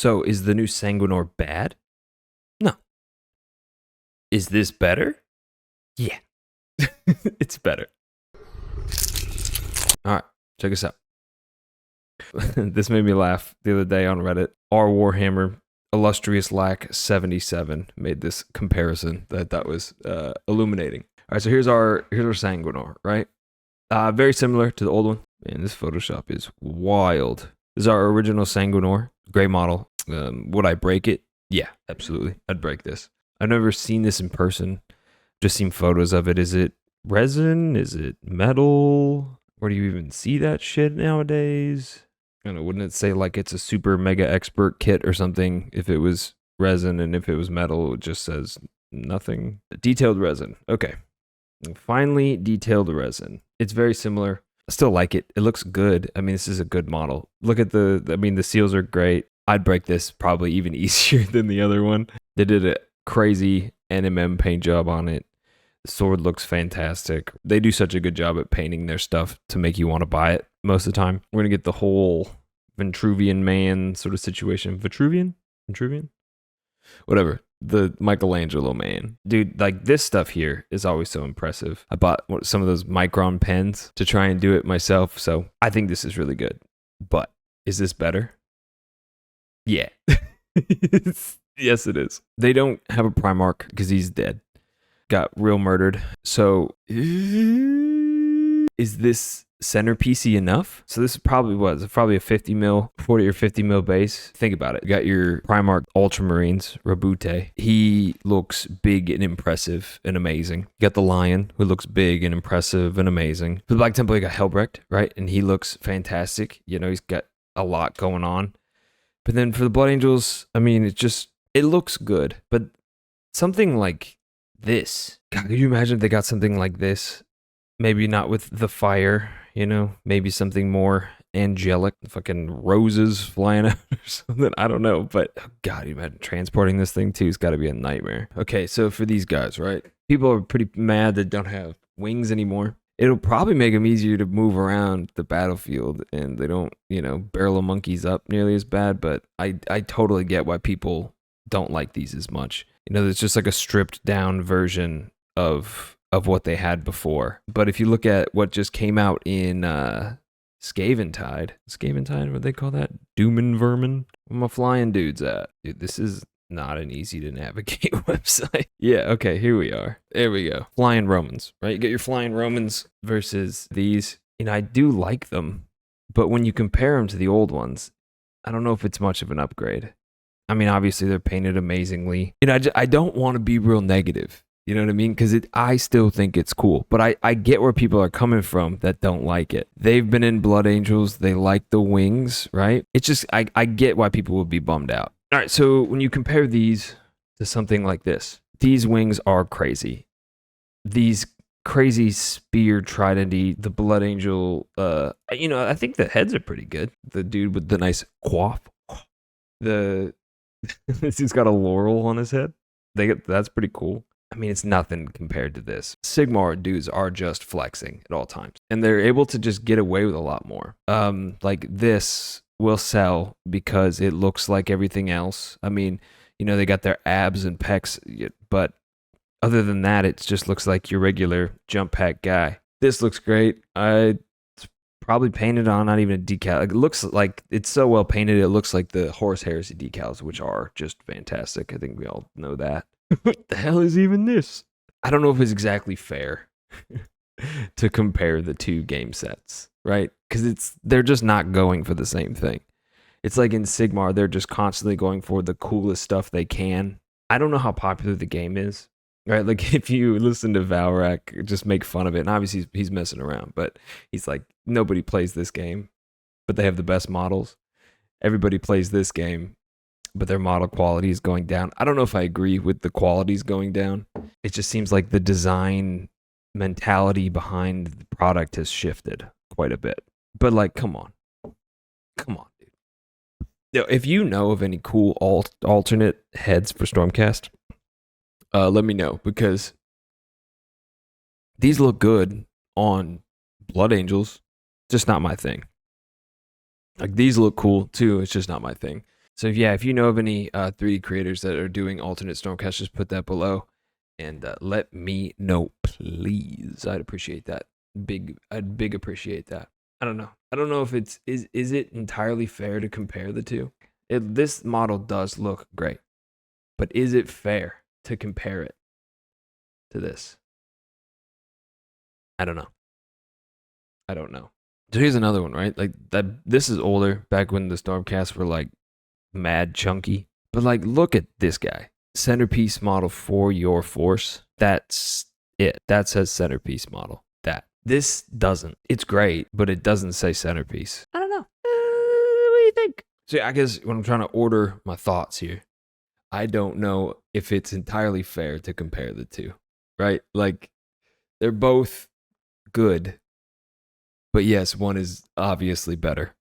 So is the new Sanguinor bad? No. Is this better? Yeah. It's better. All right, check us out. This made me laugh the other day on Reddit. Our Warhammer illustrious lack 77 made this comparison that was illuminating. All right, so here's our Sanguinor, right? Very similar to the old one. Man, this Photoshop is wild. This is our original Sanguinor, gray model. Would I break it? Yeah, absolutely. I'd break this. I've never seen this in person. Just seen photos of it. Is it resin? Is it metal? Where do you even see that shit nowadays? I don't know, wouldn't it say like it's a super mega expert kit or something if it was resin, and if it was metal, it just says nothing. Detailed resin. Okay. Finally, detailed resin. It's very similar. I still like it. It looks good. I mean, this is a good model. Look at the seals are great. I'd break this probably even easier than the other one. They did a crazy NMM paint job on it. The sword looks fantastic. They do such a good job at painting their stuff to make you want to buy it most of the time. We're going to get the whole Vitruvian man sort of situation. Vitruvian? Whatever. The Michelangelo man. Dude, like this stuff here is always so impressive. I bought some of those Micron pens to try and do it myself, so I think this is really good. But is this better? Yeah. Yes, it is. They don't have a Primarch because he's dead. Got real murdered. So is this centerpiecey enough? So this probably was probably a 50 mil, 40 or 50 mil base. Think about it. You got your Primarch Ultramarines, Rabute. He looks big and impressive and amazing. You got the Lion, who looks big and impressive and amazing. For the Black Temple, you got Helbrecht, right? And he looks fantastic. You know, he's got a lot going on. But then for the Blood Angels, I mean, it looks good. But something like this. God, could you imagine if they got something like this? Maybe not with the fire, you know? Maybe something more angelic. Fucking roses flying out or something. I don't know. But, oh God, you imagine transporting this thing too? It's got to be a nightmare. Okay, so for these guys, right? People are pretty mad that don't have wings anymore. It'll probably make them easier to move around the battlefield, and they don't, barrel of monkeys up nearly as bad. But I totally get why people don't like these as much. It's just like a stripped down version of what they had before. But if you look at what just came out in Scaventide, what they call that? Doom and Vermin? Where my flying dudes at? Dude, this is not an easy to navigate website. Yeah, okay, here we are. There we go. Flying Romans, right? You get your Flying Romans versus these. I do like them, but when you compare them to the old ones, I don't know if it's much of an upgrade. I mean, obviously they're painted amazingly. I don't want to be real negative. You know what I mean? Because I still think it's cool. But I get where people are coming from that don't like it. They've been in Blood Angels. They like the wings, right? It's just, I get why people would be bummed out. All right, so when you compare these to something like this, these wings are crazy. These crazy spear tridenty, the Blood Angel, I think the heads are pretty good. The dude with the nice quaff. He's got a laurel on his head. That's pretty cool. I mean, it's nothing compared to this. Sigmar dudes are just flexing at all times, and they're able to just get away with a lot more. Like this will sell because it looks like everything else. I mean, they got their abs and pecs, but other than that, it just looks like your regular jump pack guy. This looks great. It's probably painted on, not even a decal. It looks like it's so well painted. It looks like the Horus Heresy decals, which are just fantastic. I think we all know that. What the hell is even this? I don't know if it's exactly fair to compare the two game sets, right? Because they're just not going for the same thing. It's like in Sigmar, they're just constantly going for the coolest stuff they can. I don't know how popular the game is, right? Like if you listen to Valrak, just make fun of it. And obviously he's messing around, but he's like, nobody plays this game, but they have the best models. Everybody plays this game, but their model quality is going down. I don't know if I agree with the qualities going down. It just seems like the design mentality behind the product has shifted quite a bit. But like, come on, dude. If you know of any cool alternate heads for Stormcast, let me know, because these look good on Blood Angels. Just not my thing. Like these look cool too. It's just not my thing. So yeah, if you know of any 3D creators that are doing alternate Stormcast, just put that below and let me know, please. I'd appreciate that. I'd big appreciate that. I don't know. I don't know if is it entirely fair to compare the two? This model does look great, but is it fair to compare it to this? I don't know. I don't know. So here's another one, right? Like that. This is older, back when the Stormcasts were like mad chunky. But like, look at this guy. Centerpiece model for your force. That's it. That says centerpiece model. That. This doesn't. It's great, but it doesn't say centerpiece. I don't know. What do you think? So I guess when I'm trying to order my thoughts here, I don't know if it's entirely fair to compare the two, right? Like, they're both good, but yes, one is obviously better.